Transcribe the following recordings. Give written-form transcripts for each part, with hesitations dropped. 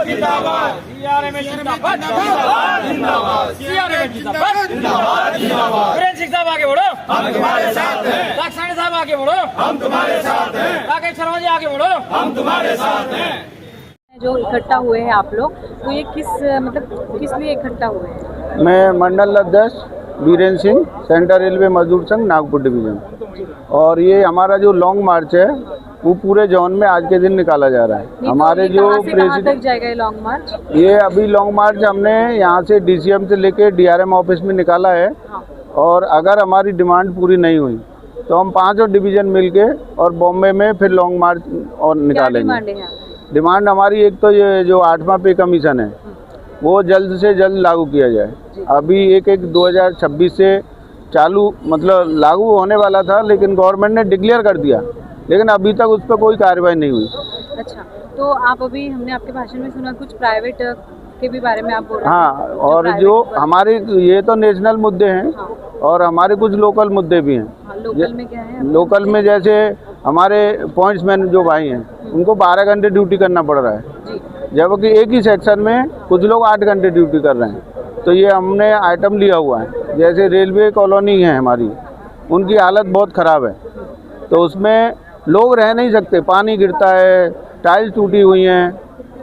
जिंदाबाद सीआरएम जिंदाबाद जिंदाबाद सीआरएम जिंदाबाद जिंदाबाद जिंदाबाद वीरेंद्र सिंह साहब आगे बढ़ो, हम तुम्हारे साथ हैं। लाखसानी साहब आगे बढ़ो, हम तुम्हारे साथ हैं। राकेश शर्मा जी आगे बढ़ो, हम तुम्हारे साथ हैं। जो इकट्ठा हुए हैं आप लोग, तो ये किस लिए इकट्ठा हुए हैं? मैं मंडल अध्यक्ष वीरेंद्र सिंह, सेंट्रल रेलवे मजदूर संघ नागपुर डिवीजन। और ये हमारा जो लॉन्ग मार्च है वो पूरे जोन में आज के दिन निकाला जा रहा है। हमारे जो प्रेसिडेंट जाएगा ये लॉन्ग मार्च? ये अभी लॉन्ग मार्च हमने यहाँ से डीसीएम से लेके डीआरएम ऑफिस में निकाला है। हाँ। और अगर हमारी डिमांड पूरी नहीं हुई तो हम 5 डिवीजन मिलके और बॉम्बे में फिर लॉन्ग मार्च और निकालेंगे। डिमांड हमारी एक तो ये जो 8वां पे कमीशन है वो जल्द से जल्द लागू किया जाए। अभी 1/1/2026 से चालू लागू होने वाला था, लेकिन गवर्नमेंट ने डिक्लेयर कर दिया, लेकिन अभी तक उस पर कोई कार्रवाई नहीं हुई। अच्छा, तो आप अभी हमने आपके भाषण में सुना कुछ प्राइवेट के भी बारे में आप बोल रहे हैं। हाँ, और जो हमारे ये तो नेशनल मुद्दे हैं। हाँ। और हमारे कुछ लोकल मुद्दे भी हैं। हाँ, लोकल में क्या है? लोकल में जैसे हमारे पॉइंट्समैन जो भाई हैं उनको 12 घंटे ड्यूटी करना पड़ रहा है, जबकि एक ही सेक्शन में कुछ लोग 8 घंटे ड्यूटी कर रहे हैं। तो ये हमने आइटम लिया हुआ है। जैसे रेलवे कॉलोनी है हमारी, उनकी हालत बहुत ख़राब है, तो उसमें लोग रह नहीं सकते, पानी गिरता है, टाइल्स टूटी हुई हैं,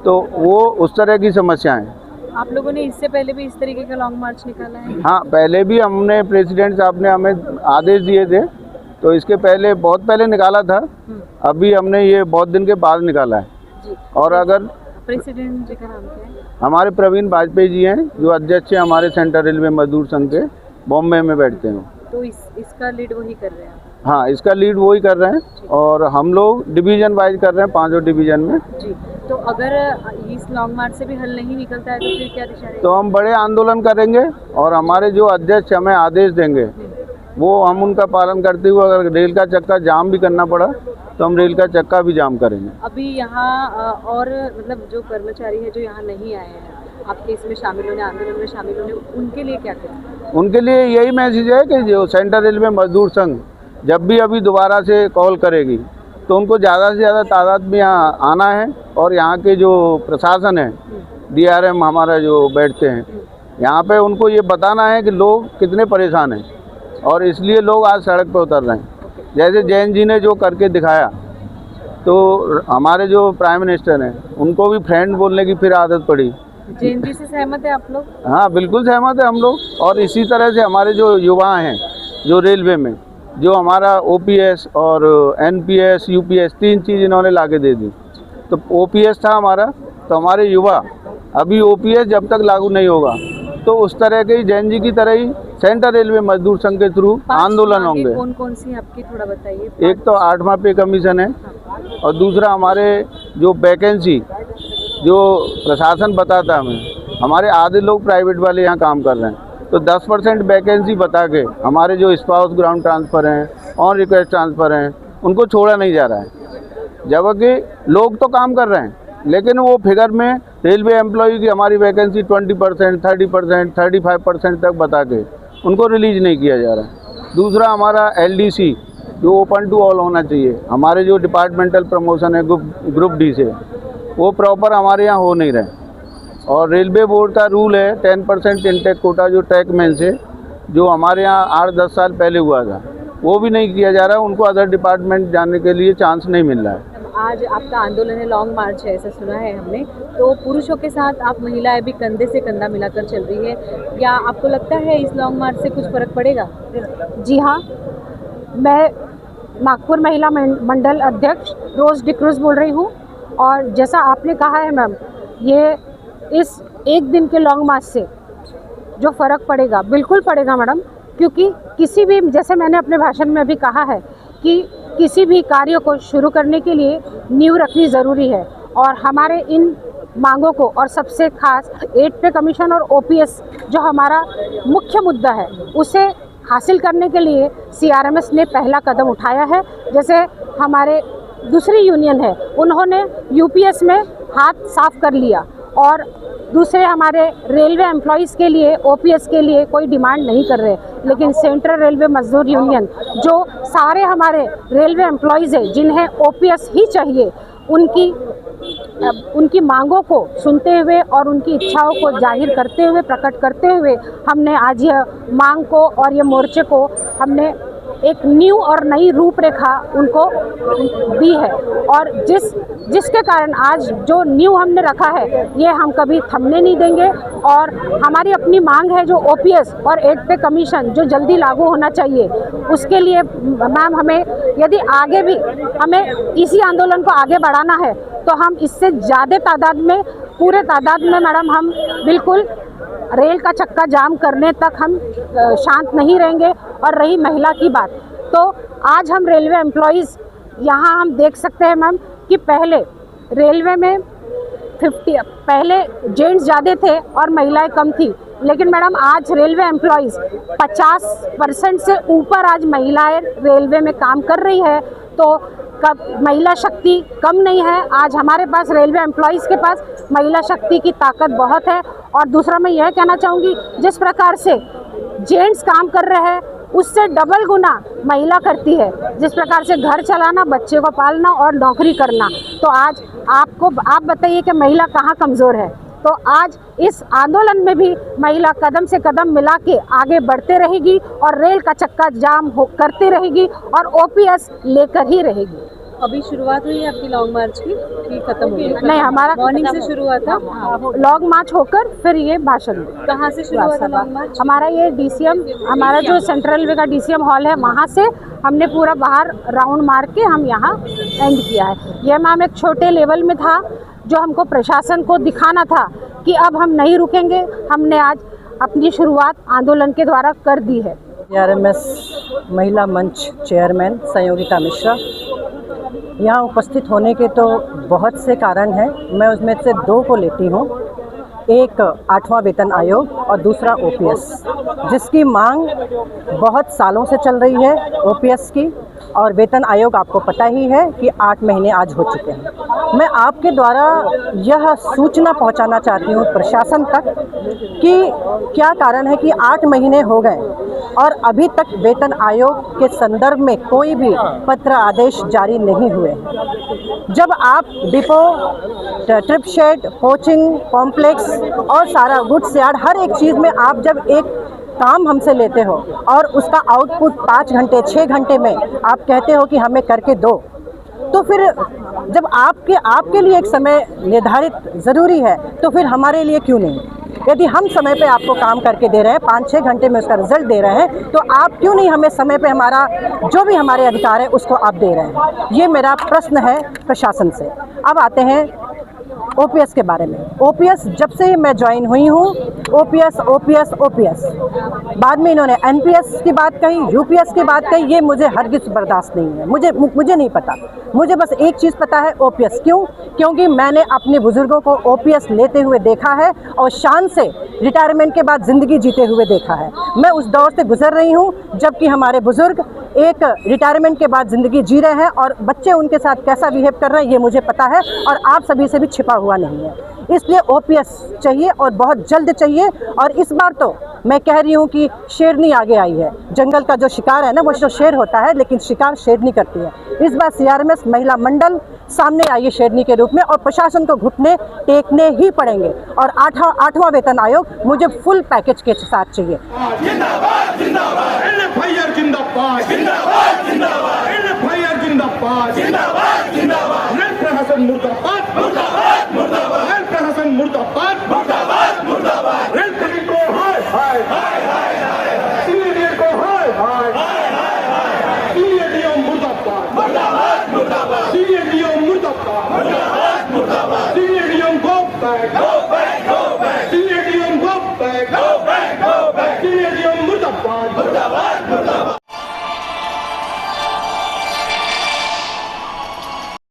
तो वो उस तरह की समस्याएं। आप लोगों ने इससे पहले भी इस तरीके का लॉन्ग मार्च निकाला है? हाँ, पहले भी हमने प्रेसिडेंट साहब ने हमें आदेश दिए थे, तो इसके पहले बहुत पहले निकाला था। अभी हमने ये बहुत दिन के बाद निकाला है। जी। और अगर प्रेसिडेंट जी का नाम क्या है? हमारे प्रवीण वाजपेयी जी हैं, जो अध्यक्ष हैं हमारे सेंट्रल रेलवे मजदूर संघ के, बॉम्बे में बैठते हैं। तो इसका लीड वही कर रहे हैं? हाँ, इसका लीड वही कर रहे हैं और हम लोग डिवीजन वाइज कर रहे हैं 5 डिवीजन में। जी। तो अगर इस लॉन्ग मार्च से भी हल नहीं निकलता है तो फिर क्या दिशा रहेगी? तो हम बड़े आंदोलन करेंगे और हमारे जो अध्यक्ष हमें आदेश देंगे वो हम उनका पालन करते हुए, अगर रेल का चक्का जाम भी करना पड़ा तो हम रेल का चक्का भी जाम करेंगे। अभी यहाँ और जो कर्मचारी है जो यहाँ नहीं आए हैं आपके इसमें शामिल होने, आंदोलन में शामिल होने, उनके लिए क्या करें? उनके लिए यही मैसेज है कि जो सेंट्रल रेलवे मजदूर संघ जब भी अभी दोबारा से कॉल करेगी तो उनको ज़्यादा से ज़्यादा तादाद में यहाँ आना है। और यहाँ के जो प्रशासन है, डीआरएम हमारा जो बैठते हैं यहाँ पे, उनको ये बताना है कि लोग कितने परेशान हैं और इसलिए लोग आज सड़क पर उतर रहे हैं। जैसे जैन जी ने जो करके दिखाया, तो हमारे जो प्राइम मिनिस्टर हैं उनको भी फ्रेंड बोलने की फिर आदत पड़ी। जैन जी से सहमत है आप लोग? हाँ, बिल्कुल सहमत है हम लोग। और इसी तरह से हमारे जो युवा हैं जो रेलवे में, जो हमारा ओपीएस और एनपीएस यूपीएस 3 चीज़ इन्होंने लाके दे दी। तो ओपीएस था हमारा, तो हमारे युवा अभी ओपीएस जब तक लागू नहीं होगा तो उस तरह के जैन जी की तरह ही सेंट्रल रेलवे मजदूर संघ के थ्रू आंदोलन होंगे। कौन कौन सी आपकी थोड़ा बताइए? एक तो 8वां पे कमीशन है और दूसरा हमारे जो वैकेंसी जो प्रशासन बताता है हमें, हमारे आधे लोग प्राइवेट वाले यहाँ काम कर रहे हैं, तो 10% वैकेंसी बता के हमारे जो स्पाउस ग्राउंड ट्रांसफ़र हैं, ऑन रिक्वेस्ट ट्रांसफ़र हैं, उनको छोड़ा नहीं जा रहा है। जबकि लोग तो काम कर रहे हैं, लेकिन वो फिगर में रेलवे एम्प्लॉय की हमारी वैकेंसी 20%, 30%, 35% तक बता के उनको रिलीज़ नहीं किया जा रहा है। दूसरा हमारा एलडीसी जो ओपन टू ऑल होना चाहिए, हमारे जो डिपार्टमेंटल प्रमोशन है ग्रुप डी से, वो प्रॉपर हमारे यहाँ हो नहीं रहे। और रेलवे बोर्ड का रूल है 10% इनटेक कोटा जो टैकमैन से, जो हमारे यहाँ 8-10 साल पहले हुआ था, वो भी नहीं किया जा रहा है। उनको अदर डिपार्टमेंट जाने के लिए चांस नहीं मिल रहा है। आज आपका आंदोलन है, लॉन्ग मार्च है, ऐसा सुना है हमने, तो पुरुषों के साथ आप महिलाएं भी कंधे से कंधा मिलाकर चल रही है, क्या आपको लगता है इस लॉन्ग मार्च से कुछ फ़र्क पड़ेगा? जी हाँ, मैं नागपुर महिला मंडल अध्यक्ष रोज़ डिक्रूज बोल रही हूँ। और जैसा आपने कहा है मैम, ये इस एक दिन के लॉन्ग मार्च से जो फ़र्क पड़ेगा, बिल्कुल पड़ेगा मैडम, क्योंकि किसी भी, जैसे मैंने अपने भाषण में अभी कहा है कि किसी भी कार्य को शुरू करने के लिए नींव रखनी ज़रूरी है। और हमारे इन मांगों को, और सबसे खास 8 पे कमीशन और ओपीएस जो हमारा मुख्य मुद्दा है, उसे हासिल करने के लिए सीआरएमएस ने पहला कदम उठाया है। जैसे हमारे दूसरी यूनियन है, उन्होंने यूपीएस में हाथ साफ कर लिया, और दूसरे हमारे रेलवे एम्प्लॉयज़ के लिए, ओपीएस के लिए कोई डिमांड नहीं कर रहे। लेकिन सेंट्रल रेलवे मजदूर यूनियन, जो सारे हमारे रेलवे एम्प्लॉयज़ हैं जिन्हें ओपीएस ही चाहिए, उनकी उनकी मांगों को सुनते हुए और उनकी इच्छाओं को जाहिर करते हुए, प्रकट करते हुए हमने आज यह मांग को और ये मोर्चे को हमने एक न्यू और नई रूपरेखा उनको दी है। और जिसके कारण आज जो न्यू हमने रखा है ये हम कभी थमने नहीं देंगे। और हमारी अपनी मांग है जो ओपीएस और 8 पे कमीशन जो जल्दी लागू होना चाहिए, उसके लिए मैम हमें यदि आगे भी हमें इसी आंदोलन को आगे बढ़ाना है तो हम इससे ज़्यादा तादाद में, पूरे तादाद में मैडम हम बिल्कुल रेल का चक्का जाम करने तक हम शांत नहीं रहेंगे। और रही महिला की बात, तो आज हम रेलवे एम्प्लॉइज़ यहाँ हम देख सकते हैं मैम कि पहले रेलवे में पहले जेंट्स ज़्यादा थे और महिलाएं कम थी, लेकिन मैडम आज रेलवे एम्प्लॉइज़ 50% से ऊपर आज महिलाएं रेलवे में काम कर रही है। तो महिला शक्ति कम नहीं है। आज हमारे पास रेलवे एम्प्लॉइज़ के पास महिला शक्ति की ताकत बहुत है। और दूसरा मैं यह कहना चाहूँगी, जिस प्रकार से जेंट्स काम कर रहे हैं उससे डबल गुना महिला करती है। जिस प्रकार से घर चलाना, बच्चे को पालना और नौकरी करना, तो आज आप बताइए कि महिला कहाँ कमज़ोर है। तो आज इस आंदोलन में भी महिला कदम से कदम मिला के आगे बढ़ते रहेगी और रेल का चक्का जाम करते रहेगी और ओपीएस लेकर ही रहेगी। अभी शुरुआत हुई है आपकी लॉन्ग मार्च की, ठीक खत्म हो गई? नहीं, हमारा मॉर्निंग से शुरू हुआ था लॉन्ग मार्च होकर फिर ये भाषण। कहाँ से शुरू हुआ था लॉन्ग मार्च? हमारा ये डीसीएम, हमारा जो सेंट्रल रेलवे का डीसीएम हॉल है, वहाँ से हमने पूरा बाहर राउंड मार के हम यहाँ एंड किया है। यह मैम एक छोटे लेवल में था जो हमको प्रशासन को दिखाना था कि अब हम नहीं रुकेंगे। हमने आज अपनी शुरुआत आंदोलन के द्वारा कर दी है। आरएमएस महिला मंच चेयरमैन संयोगिता मिश्रा। यहाँ उपस्थित होने के तो बहुत से कारण हैं, मैं उसमें से 2 को लेती हूँ। एक 8वां वेतन आयोग और दूसरा ओपीएस, जिसकी मांग बहुत सालों से चल रही है ओपीएस की। और वेतन आयोग आपको पता ही है कि 8 महीने आज हो चुके हैं। मैं आपके द्वारा यह सूचना पहुंचाना चाहती हूं प्रशासन तक कि क्या कारण है कि 8 महीने हो गए और अभी तक वेतन आयोग के संदर्भ में कोई भी पत्र आदेश जारी नहीं हुए। जब आप depot, trip shed, coaching complex और सारा गुड्स यार्ड, हर एक चीज़ में आप जब एक काम हमसे लेते हो और उसका आउटपुट 5 घंटे 6 घंटे में आप कहते हो कि हमें करके दो, तो फिर जब आपके लिए एक समय निर्धारित ज़रूरी है तो फिर हमारे लिए क्यों नहीं? यदि हम समय पे आपको काम करके दे रहे हैं, 5-6 घंटे में उसका रिजल्ट दे रहे हैं, तो आप क्यों नहीं हमें समय पे हमारा जो भी हमारे अधिकार है उसको आप दे रहे हैं? ये मेरा प्रश्न है प्रशासन से। अब आते हैं ओपीएस के बारे में। ओपीएस जब से मैं ज्वाइन हुई हूँ, ओपीएस बाद में इन्होंने एनपीएस की बात कही, यूपीएस की बात कही। ये मुझे हरगिज़ बर्दाश्त नहीं है। मुझे नहीं पता, मुझे बस एक चीज़ पता है, ओपीएस। क्योंकि मैंने अपने बुज़ुर्गों को ओपीएस लेते हुए देखा है और शान से रिटायरमेंट के बाद ज़िंदगी जीते हुए देखा है। मैं उस दौर से गुजर रही हूँ जबकि हमारे बुज़ुर्ग एक रिटायरमेंट के बाद ज़िंदगी जी रहे हैं और बच्चे उनके साथ कैसा बिहेव कर रहे हैं ये मुझे पता है और आप सभी से भी छिपा हुआ नहीं है। इसलिए ओपीएस चाहिए और बहुत जल्द चाहिए। और इस बार तो मैं कह रही हूँ कि शेरनी आगे आई है। जंगल का जो शिकार है ना, वो जो शेर होता है, लेकिन शिकार शेरनी करती है। इस बार सीआरएमएस महिला मंडल सामने आई है शेरनी के रूप में और प्रशासन को घुटने टेकने ही पड़ेंगे। और 8वां वेतन आयोग मुझे फुल पैकेज के साथ चाहिए। जिंदाबाद जिंदाबाद, एनएफआईआर जिंदाबाद जिंदाबाद जिंदाबाद, एनएफआईआर जिंदाबाद जिंदाबाद जिंदाबाद, रेल प्रशासन मुर्दाबाद मुर्दाबाद मुर्दाबाद, रेल प्रशासन मुर्दाबाद मुर्दाबाद मुर्दाबाद, रेल पुलिस को हाय हाय हाय हाय हाय, सीनियर को हाय हाय हाय हाय, सीनियर मुर्दाबाद मुर्दाबाद मुर्दाबाद, सीनियर मुर्दाबाद मुर्दाबाद मुर्दाबाद, senior go back go back go back, senior go back go back go back, senior मुर्दाबाद मुर्दाबाद मुर्दाबाद।